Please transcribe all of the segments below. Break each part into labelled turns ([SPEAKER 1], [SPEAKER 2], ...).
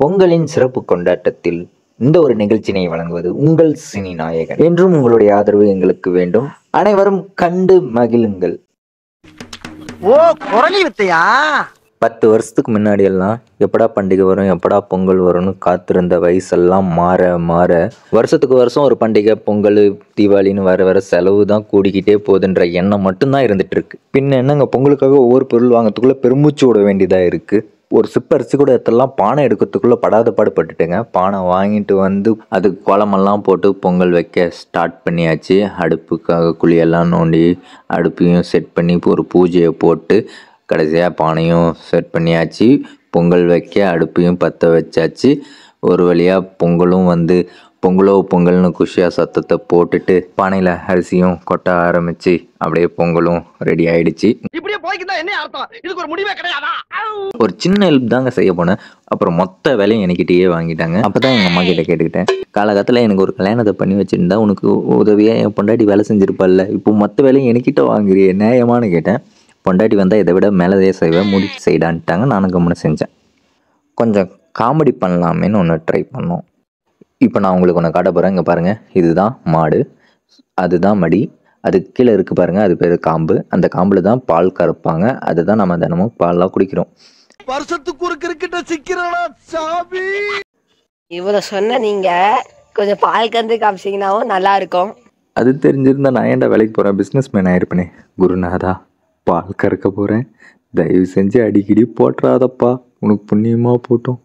[SPEAKER 1] பொங்கலின் சிறப்பு கொண்டாட்டத்தில் இந்த ஒரு நிகழ்ச்சியினை வழங்குவது உங்கள் சினி நாயகன். என்றும் உங்களுடைய ஆதரவு எங்களுக்கு வேண்டும். அனைவரும் கண்டு மகிழுங்கள்.
[SPEAKER 2] ஓ குரலி வித்தையா?
[SPEAKER 1] 10 வருஷத்துக்கு முன்னாடி எல்லாம் எப்படா பண்டிகை வரும், எப்படா பொங்கல் வரும்னு காத்திருந்த வயசெல்லாம் மாற மாற வருஷத்துக்கு வருஷம் ஒரு பண்டிகை, பொங்கல், தீபாவளின்னு வர வர செலவு தான் கூடிக்கிட்டே போகுதுன்ற எண்ணம் மட்டும்தான் இருந்துட்டு இருக்கு. பின்ன என்னங்க, பொங்கலுக்காக ஒவ்வொரு பொருள் வாங்கிறதுக்குள்ள பெருமூச்சு விட வேண்டியதாக இருக்கு. ஒரு சிப்ப அரிசி கூட எடுத்துலாம் பானை எடுக்கிறதுக்குள்ள படாத பாடுபட்டுட்டுங்க. பானை வாங்கிட்டு வந்து அதுக்கு குழம்பெல்லாம் போட்டு பொங்கல் வைக்க ஸ்டார்ட் பண்ணியாச்சு. அடுப்புக்காக குழியெல்லாம் நோண்டி அடுப்பையும் செட் பண்ணி ஒரு பூஜையை போட்டு கடைசியாக பானையும் செட் பண்ணியாச்சு. பொங்கல் வைக்க அடுப்பையும் பற்ற வச்சாச்சு. ஒரு வழியாக பொங்கலும் வந்து பொங்கலோ பொங்கல்னு குஷியாக சத்தத்தை போட்டுட்டு பானையில் அரிசியும் கொட்ட ஆரம்பிச்சு அப்படியே பொங்கலும் ரெடி ஆயிடுச்சு. ஒரு சின்ன ஹெல்ப் தாங்க செய்ய போனேன். அப்புறம் மொத்த வேலையும் என்கிட்டயே வாங்கிட்டாங்க. அப்பதான் எங்கள் அம்மா கிட்ட கேட்டுக்கிட்டேன், காலகாலத்தில் எனக்கு ஒரு கல்யாணத்தை பண்ணி வச்சுருந்தா உனக்கு உதவியாக என் பொண்டாட்டி வேலை செஞ்சுருப்பாள்ல, இப்போ மொத்த வேலையும் என்கிட்ட வாங்குறியே, நியாயமானு கேட்டேன். பொண்டாட்டி வந்தால் இதை விட மேலதே செய்வேன், முடிச்சு செய்டான்ட்டாங்க. நானும் கம்முன்னு செஞ்சேன். கொஞ்சம் காமெடி பண்ணலாமேன்னு ஒன்று ட்ரை பண்ணோம். இப்போ நான் உங்களுக்கு ஒன்று காட்ட போகிறேன். இங்கே பாருங்கள், இதுதான் மாடு, அதுதான் மடி, அதுக்கு கீழே இருக்குது பாருங்கள், அது பேர் காம்பு. அந்த காம்பில் தான் பால் கறப்பாங்க. அதுதான் நம்ம தினமும் பால்லாம் குடிக்கிறோம்.
[SPEAKER 2] வருஷத்துக்கு ஒரு கிரிக்கெட்ட சிக்கிறடா சாமி.
[SPEAKER 3] இவ்வளோ சொன்ன நீங்கள் கொஞ்சம் பால் கறந்து காமிச்சிங்கனாவும் நல்லா இருக்கும்.
[SPEAKER 1] அது தெரிஞ்சிருந்தா நான் ஏன்டா வேலைக்கு போகிறேன், பிஸ்னஸ் மேன் ஆயிருப்பேனே. குருநாதா, பால் கறக்க போகிறேன், தயவு செஞ்சு அடிக்கடி போட்டுறாதப்பா, உனக்கு புண்ணியமாக போட்டோம்.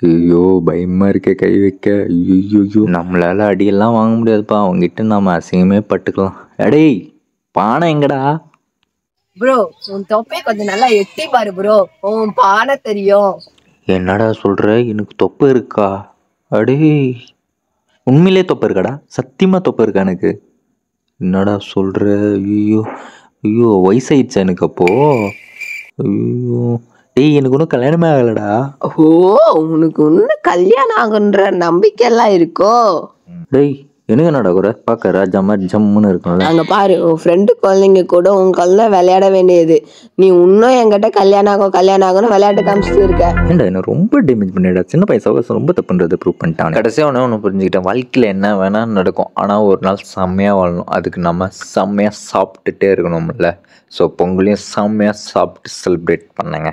[SPEAKER 1] ஐயோ பயமாக இருக்க கை வைக்க. ஐயோ நம்மளால் அடியெல்லாம் வாங்க முடியாதுப்பா, அவங்ககிட்ட நம்ம அசிங்கமே பட்டுக்கலாம். அடேய் பானை எங்கடா?
[SPEAKER 3] ப்ரோ உன் தொப்பை கொஞ்சம் நல்லா எட்டி பாரு ப்ரோ, உன் பானை தெரியும்.
[SPEAKER 1] என்னடா சொல்கிற, எனக்கு தொப்பை இருக்கா? அடேய் உண்மையிலே தொப்பை இருக்காடா? சத்தியமாக தொப்பை இருக்கா எனக்கு? என்னடா சொல்கிற? ஐயோ ஐயோ வயசாயிடுச்சா எனக்கு அப்போ? ஐயோ டேய் எனக்கு ஒன்றும் கல்யாணமே ஆகலடா.
[SPEAKER 3] ஓ உனக்கு இன்னும் கல்யாணம் ஆகுன்ற நம்பிக்கை எல்லாம் இருக்கோ?
[SPEAKER 1] டேய் எனக்கு என்னடா குறை, பார்க்க ராஜா மாதிரி ஜம்முன்னு இருக்கும்ல.
[SPEAKER 3] அங்க பாரு, உன் ஃப்ரெண்டு குழந்தைங்க கூட உன் கல்ல விளையாட வேண்டியது, நீ இன்னும் என்கிட்ட கல்யாணம் ஆகும்னு விளையாட்டு காமிச்சிட்டு இருக்க.
[SPEAKER 1] ஏன்டா என்ன ரொம்ப டேமேஜ் பண்ணிடா. சின்ன பையன் சவகாசம் ரொம்ப தப்புன்றது ப்ரூவ் பண்ணிட்டான். கடைசியாக ஒன்று புரிஞ்சுக்கிட்டேன், வாழ்க்கையில் என்ன வேணால் நடக்கும், ஆனால் ஒரு நாள் செம்மையாக வாழணும். அதுக்கு நம்ம செம்மையாக சாப்பிட்டுட்டே இருக்கணும்ல. ஸோ பொங்கலையும் செம்மையாக சாப்பிட்டு செலிப்ரேட் பண்ணுங்க.